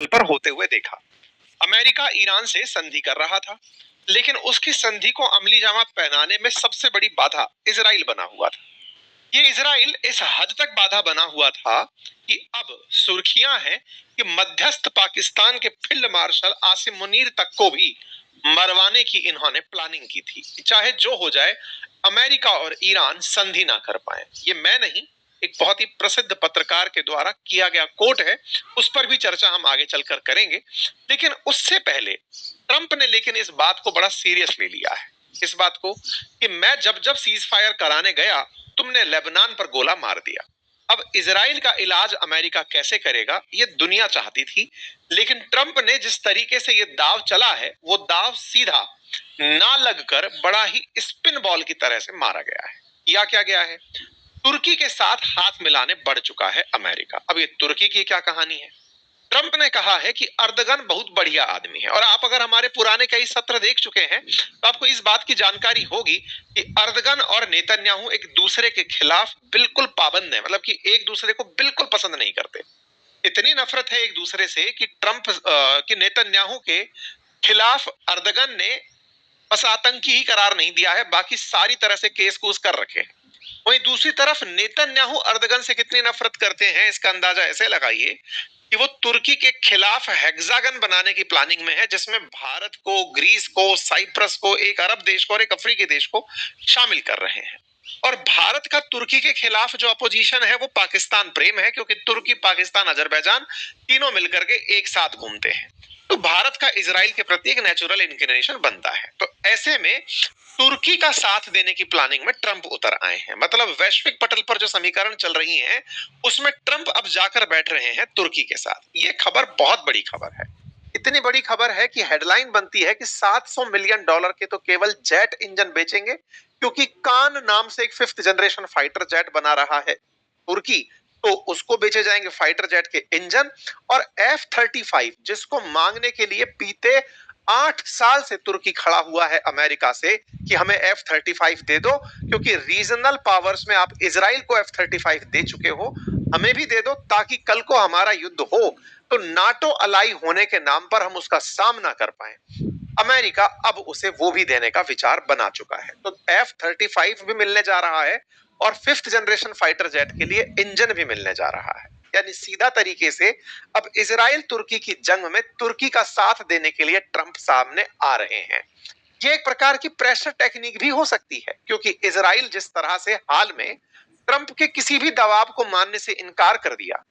पर होते हुए देखा। अमेरिका ईरान से संधि कर रहा था, लेकिन उसकी संधि को अमली जामा पहनाने में सबसे बड़ी बाधा इजराइल बना हुआ था। ये इजराइल इस हद तक बाधा बना हुआ था कि अब सुर्खियां हैं कि मध्यस्थ पाकिस्तान के फील्ड मार्शल आसिम मुनीर तक को भी मरवाने की इन्होंने प्लानिंग की थी। चाहे जो हो जाए, अमेरिका और ईरान संधि ना कर पाए। ये मैं नहीं, एक बहुत ही प्रसिद्ध पत्रकार के द्वारा किया गया कोट है। उस पर भी चर्चा हम आगे चलकर करेंगे। लेकिन उससे पहले ट्रंप ने लेकिन इस बात को बड़ा सीरियस ले लिया है, इस बात को कि मैं जब जब सीज फायर कराने गया, तुमने लेबनान पर गोला मार दिया। अब इजराइल का इलाज अमेरिका कैसे करेगा, ये दुनिया चाहती थी। लेकिन ट्रंप ने जिस तरीके से ये दाव चला है, वो दाव सीधा ना लगकर बड़ा ही स्पिन बॉल की तरह से मारा गया है। या क्या गया है, तुर्की के साथ हाथ मिलाने बढ़ चुका है अमेरिका। अब ये तुर्की की क्या कहानी है? ट्रंप ने कहा है कि अर्दगन बहुत बढ़िया आदमी है, और आप अगर हमारे पुराने कई सत्र देख चुके हैं तो आपको इस बात की जानकारी होगी कि अर्दगन और नेतन्याहू एक दूसरे के खिलाफ बिल्कुल पाबंद है, मतलब कि एक दूसरे को बिल्कुल पसंद नहीं करते। इतनी नफरत है एक दूसरे से कि ट्रंप कि नेतन्याहू के खिलाफ अर्दगन ने बस आतंकी ही करार नहीं दिया है, बाकी सारी तरह से केस कूस कर रखे हैं। वहीं दूसरी तरफ नेतन्याहू अर्दगन से कितनी नफरत करते हैं, इसका अंदाजा ऐसे लगाइए कि वो तुर्की के खिलाफ हेक्सागन बनाने की प्लानिंग में है, जिसमें भारत को, ग्रीस को, साइप्रस को, एक अरब देश को और एक अफ्रीकी देश को शामिल कर रहे हैं। और भारत का तुर्की के खिलाफ जो अपोजिशन है वो पाकिस्तान प्रेम है, क्योंकि तुर्की, पाकिस्तान, अजरबैजान तीनों मिलकर के एक साथ घूमते हैं। तो भारत का इजराइल के प्रति एक नेचुरल इंक्लिनेशन बनता है। तो ऐसे में तुर्की का साथ देने की प्लानिंग में ट्रंप उतर आए हैं। मतलब वैश्विक पटल पर जो समीकरण चल रही हैं, उसमें ट्रंप अब जाकर बैठ रहे हैं तुर्की के साथ। ये खबर बहुत बड़ी खबर है। इतनी बड़ी खबर है कि हेडलाइन बनती है कि $700 मिलियन के तो केवल जेट इंजन बेचेंगे, क्योंकि कान नाम से एक 5th जनरेशन फाइटर जेट बना रहा है तुर्की, तो उसको बेचे जाएंगे फाइटर जेट के इंजन। और F-35 जिसको मांगने के लिए बीते 8 साल से तुर्की खड़ा हुआ है अमेरिका से कि हमें F-35 दे दो, क्योंकि रीजनल पावर्स में आप इजराइल को F-35 दे चुके हो, हमें भी दे दो, ताकि कल को हमारा युद्ध हो तो नाटो अलाई होने के नाम पर हम उसका सामना कर पाए। अमेरिका अब उसे वो भी देने का विचार बना चुका है। तो F-35 भी मिलने जा रहा है और 5th जनरेशन फाइटर जेट के लिए इंजन भी मिलने जा रहा है। यानी सीधा तरीके से अब इजराइल तुर्की की जंग में तुर्की का साथ देने के लिए ट्रंप सामने आ रहे हैं। ये एक प्रकार की प्रेशर टेक्निक भी हो सकती है, क्योंकि इजराइल जिस तरह से हाल में ट्रंप के किसी भी दबाव को मानने से इनकार कर दिया,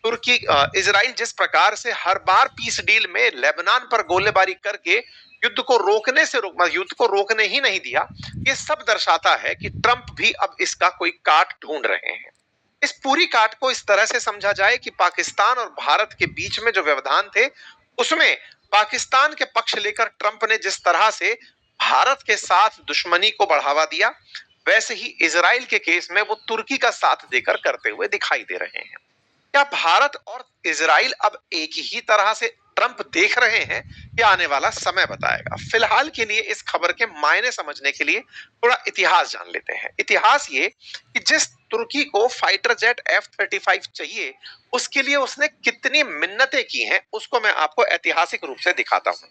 तुर्की इजराइल जिस प्रकार से हर बार पीस डील में लेबनान पर गोलीबारी करके युद्ध को रोकने ही नहीं दिया, ये सब दर्शाता है कि ट्रंप भी अब इसका कोई काट ढूंढ रहे हैं। इस पूरी काट को इस तरह से समझा जाए कि पाकिस्तान और भारत के बीच में जो व्यवधान थे, उसमें पाकिस्तान के पक्ष लेकर ट्रंप ने जिस तरह से भारत के साथ दुश्मनी को बढ़ावा दिया, वैसे ही इजराइल के केस में वो तुर्की का साथ देकर करते हुए दिखाई दे रहे हैं। क्या भारत और इजराइल अब एक ही तरह से ट्रंप देख रहे हैं, या आने वाला समय बताएगा। फिलहाल के लिए इस खबर के मायने समझने के लिए थोड़ा इतिहास जान लेते हैं। इतिहास ये कि जिस तुर्की को फाइटर जेट F-35 चाहिए, उसके लिए उसने कितनी मिन्नतें की हैं, उसको मैं आपको ऐतिहासिक रूप से दिखाता हूं।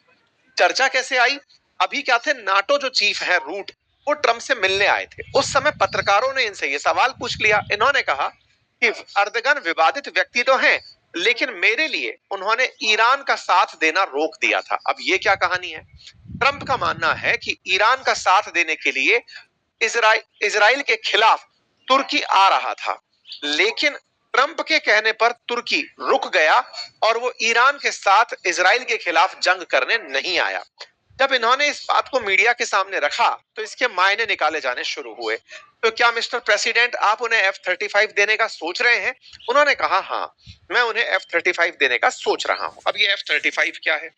चर्चा कैसे आई? अभी क्या थे, नाटो जो चीफ है रूट, वो ट्रंप से मिलने आए थे। उस समय पत्रकारों ने इनसे ये सवाल पूछ लिया। इन्होंने कहा कि अर्दगन विवादित व्यक्ति तो हैं, लेकिन मेरे लिए उन्होंने ईरान का साथ देना रोक दिया था। अब ये क्या कहानी है? ट्रंप का मानना है कि ईरान का साथ देने के लिए इजराइल के खिलाफ तुर्की आ रहा था, लेकिन ट्रंप के कहने पर तुर्की रुक गया और वो ईरान के साथ इजराइल के खिलाफ जंग करने नहीं आया। जब इन्होंने इस बात को मीडिया के सामने रखा तो इसके मायने निकाले जाने शुरू हुए। तो क्या मिस्टर प्रेसिडेंट आप उन्हें F-35 देने का सोच रहे हैं? उन्होंने कहा हाँ, मैं उन्हें F-35 देने का सोच रहा हूं। अब ये F-35 क्या है?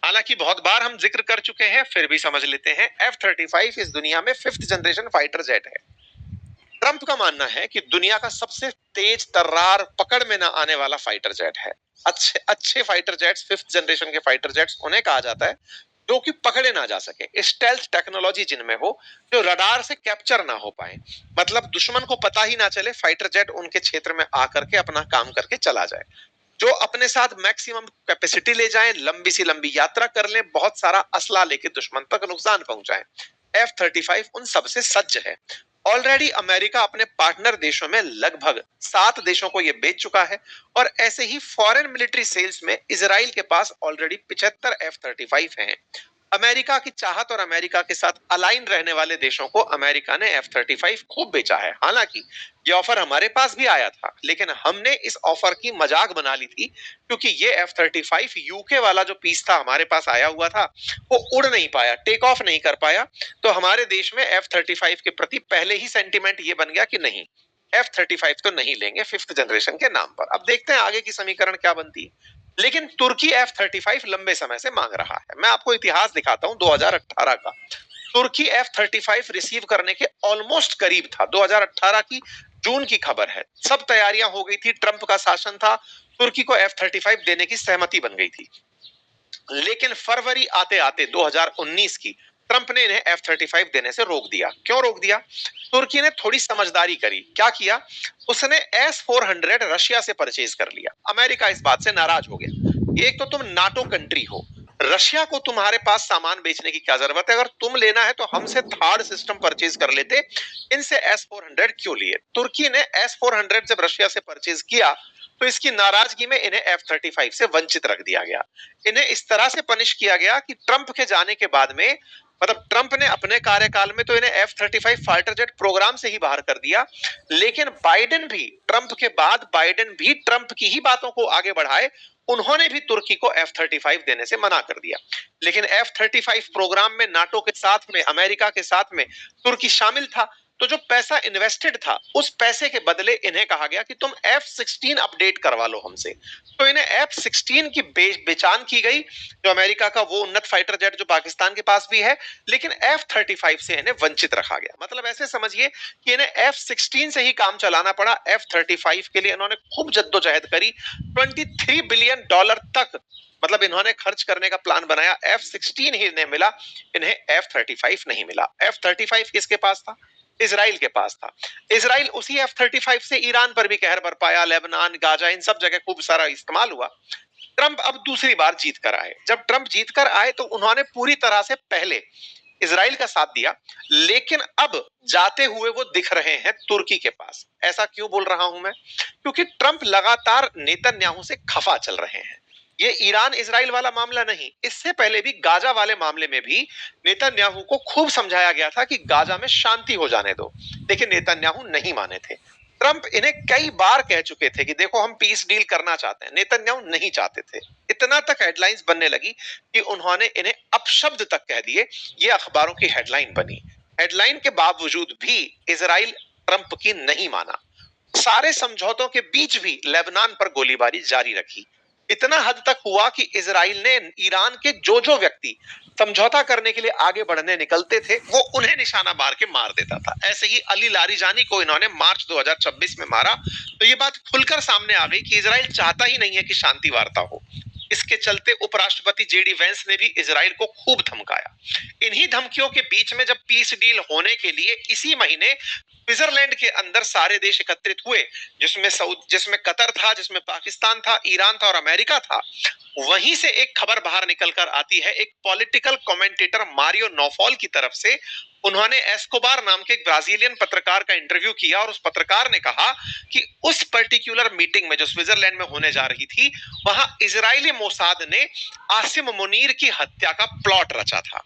हालांकि बहुत बार हम जिक्र कर चुके हैं, फिर भी समझ लेते हैं। F-35 इस दुनिया में 5th जनरेशन फाइटर जेट है। ट्रंप का मानना है कि दुनिया का सबसे तेज तर्रार, पकड़ में ना आने वाला फाइटर जेट है। अच्छे अच्छे फाइटर जेट्स, 5th जनरेशन के फाइटर जेट्स उन्हें कहा जाता है जो कि पकड़े ना जा सके, स्टेल्थ टेक्नोलॉजी जिनमें हो, जो रडार से कैप्चर ना हो पाए, मतलब दुश्मन को पता ही ना चले, फाइटर जेट उनके क्षेत्र में आकर के अपना काम करके चला जाए। जो अपने साथ मैक्सिमम कैपेसिटी ले जाएं, लंबी सी लंबी यात्रा कर लें, बहुत सारा असला लेके दुश्मन तक नुकसान पहुंचाएं। F-35 उन सबसे सज्ज है। ऑलरेडी अमेरिका अपने पार्टनर देशों में लगभग 7 देशों को यह बेच चुका है और ऐसे ही फॉरेन मिलिट्री सेल्स में इजराइल के पास ऑलरेडी 75 F-35 हैं। अमेरिका की चाहत और अमेरिका के साथ अलाइन रहने वाले देशों को अमेरिका ने F-35 खूब बेचा है। हालांकि ये ऑफर हमारे पास भी आया था, लेकिन हमने इस ऑफर की मजाक बना ली थी, क्योंकि ये F-35 यूके वाला जो पीस था हमारे पास आया हुआ था, वो उड़ नहीं पाया, टेक ऑफ नहीं कर पाया। तो हमारे देश में F-35 के प्रति पहले ही सेंटिमेंट ये बन गया कि नहीं, F-35 तो नहीं लेंगे 5th जनरेशन के नाम पर। अब देखते हैं आगे की समीकरण क्या बनती है। लेकिन तुर्की F-35 लंबे समय से मांग रहा है। मैं आपको इतिहास दिखाता हूं 2018 का। तुर्की F-35 रिसीव करने के ऑलमोस्ट करीब था। 2018 की जून की खबर है। सब तैयारियां हो गई थी, ट्रंप का शासन था, तुर्की को F-35 देने की सहमति बन गई थी। लेकिन फरवरी आते आते 2019 की ट्रंप ने इन्हें F-35 देने से रोक दिया। क्यों रोक दिया? तुर्की ने थोड़ी समझदारी करी। क्या किया? उसने S-400 रशिया से परचेज कर लिया। अमेरिका इस बात से नाराज हो गया। एक तो तुम नाटो कंट्री हो, रशिया को तुम्हारे पास सामान बेचने की क्या जरूरत है? अगर तुम लेना है तो हमसे थर्ड सिस्टम परचेज कर लेते, इनसे S-400 क्यों लिए? तुर्की ने S-400 जब रशिया से परचेज किया तो इसकी नाराजगी में इन्हें F-35 से वंचित रख दिया गया। इन्हें इस तरह से पनिश किया गया कि ट्रंप के जाने के बाद में, मतलब ट्रंप ने अपने कार्यकाल में तो इन्हें F-35 फाइटर जेट प्रोग्राम से ही बाहर कर दिया, लेकिन बाइडेन भी, ट्रंप के बाद बाइडेन भी ट्रंप की ही बातों को आगे बढ़ाए, उन्होंने भी तुर्की को F-35 देने से मना कर दिया। लेकिन F-35 प्रोग्राम में नाटो के साथ में, अमेरिका के साथ में तुर्की शामिल था, तो जो पैसा इन्वेस्टेड था उस पैसे के बदले इन्हें कहा गया कि तुम F-16 अपडेट करवा लो हमसे। तो इन्हें F-16 की बेचान की गई, जो अमेरिका का वो उन्नत फाइटर जेट जो पाकिस्तान के पास भी है, लेकिन F-35 से इन्हें वंचित रखा गया। मतलब ऐसे समझिए कि इन्हें F-16 से ही काम चलाना पड़ा। F-35 के लिए इन्होंने खूब जद्दोजहद करी। $23 बिलियन तक मतलब इन्होंने खर्च करने का प्लान बनाया, F-16 ही इन्हें मिला, इन्हें F-35 नहीं मिला। F-35 किसके पास था? इजराइल के पास था। इजराइल उसी F-35 से ईरान पर भी कहर बरपाया, लेबनान, गाजा, इन सब जगह खूब सारा इस्तेमाल हुआ। ट्रंप अब दूसरी बार जीत कर आए। जब ट्रंप जीत कर आए तो उन्होंने पूरी तरह से पहले इजराइल का साथ दिया, लेकिन अब जाते हुए वो दिख रहे हैं तुर्की के पास। ऐसा क्यों बोल रहा हूं मैं? क्योंकि ट्रंप लगातार नेतन्याहू से खफा चल रहे हैं। ये ईरान इजराइल वाला मामला नहीं, इससे पहले भी गाजा वाले मामले में भी नेतन्याहू को खूब समझाया गया था कि गाजा में शांति हो जाने दो, लेकिन नेतन्याहू नहीं माने थे। ट्रंप इन्हें कई बार कह चुके थे कि देखो हम पीस डील करना चाहते हैं, नेतन्याहू नहीं चाहते थे। इतना तक हेडलाइंस बनने लगी कि उन्होंने इन्हें अपशब्द तक कह दिए। ये अखबारों की हेडलाइन बनी। हेडलाइन के बावजूद भी इजराइल ट्रंप की नहीं माना। सारे समझौतों के बीच भी लेबनान पर गोलीबारी जारी रखी। इतना हद तक हुआ कि इजराइल ने ईरान के जो जो व्यक्ति समझौता करने के लिए आगे बढ़ने निकलते थे, वो उन्हें निशाना मार के मार देता था। ऐसे ही अली लारीजानी को इन्होंने मार्च 2026 में मारा। तो ये बात खुलकर सामने आ गई कि इजराइल चाहता ही नहीं है कि शांति वार्ता हो। इसके चलते उपराष्ट्रपति जेडी वेंस ने भी इजराइल को खूब धमकाया। इन्हीं धमकियों के बीच में जब पीस डील होने के लिए इसी महीने स्विट्जरलैंड के अंदर सारे देश एकत्रित हुए, जिसमें कतर था, जिसमें पाकिस्तान था, ईरान था और अमेरिका था, वहीं से एक खबर बाहर निकलकर आती है। एक पॉलिटिकल कमेंटेटर मारियो नोफॉल की तरफ से उन्होंने एस्कोबार नाम के एक ब्राजीलियन पत्रकार का इंटरव्यू किया और उस पत्रकार ने कहा कि उस पर्टिकुलर मीटिंग में जो स्विट्जरलैंड में होने जा रही थी, वहां इजरायली मोसाद ने आसिम मुनीर की हत्या का प्लॉट रचा था।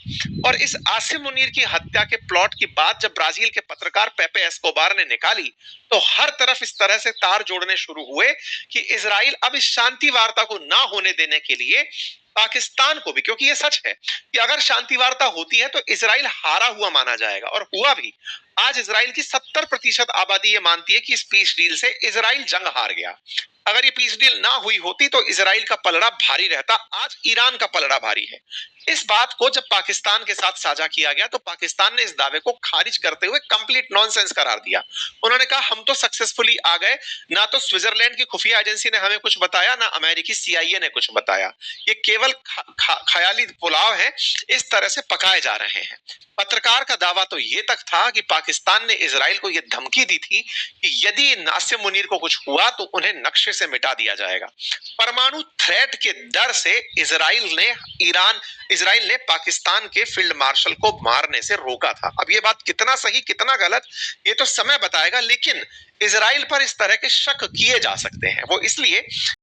और इस आसिम मुनीर की हत्या के प्लॉट की बात जब ब्राजील के पत्रकार पेपे एस्कोबार ने निकाली, तो हर तरफ इस तरह से तार जोड़ने शुरू हुए कि इजराइल अब इस शांति वार्ता को ना होने देने के लिए पाकिस्तान को भी, क्योंकि ये सच है कि अगर शांति वार्ता होती है तो इजराइल हारा हुआ माना जाएगा, और हुआ भी। आज इजराइल की 70% आबादी ये मानती है कि इस पीस डील से इजराइल जंग हार गया। अगर ये पीस डील ना हुई होती तो इजराइल का पलड़ा भारी रहता। आज ईरान का पलड़ा भारी है। इस बात को जब पाकिस्तान के साथ साझा किया गया तो पाकिस्तान ने इस दावे को खारिज करते हुए कंप्लीट नॉनसेंस करार दिया। उन्होंने कहा हम तो सक्सेसफुली आ गए, ना तो स्विट्जरलैंड की खुफिया एजेंसी ने हमें कुछ बताया, ना अमेरिकी CIA ने कुछ बताया। ये केवल ख्याली पुलाव है, इस तरह से पकाए जा रहे हैं। पत्रकार का दावा तो ये तक था कि पाकिस्तान ने इजराइल को यह धमकी दी थी कि यदि नासिम मुनीर को कुछ हुआ तो उन्हें नक्शे फिर से मिटा दिया जाएगा। परमाणु थ्रेट के डर से इजराइल ने पाकिस्तान के फील्ड मार्शल को मारने से रोका था। अब ये बात कितना सही कितना गलत ये तो समय बताएगा, लेकिन इजराइल पर इस तरह के शक किए जा सकते हैं। वो इसलिए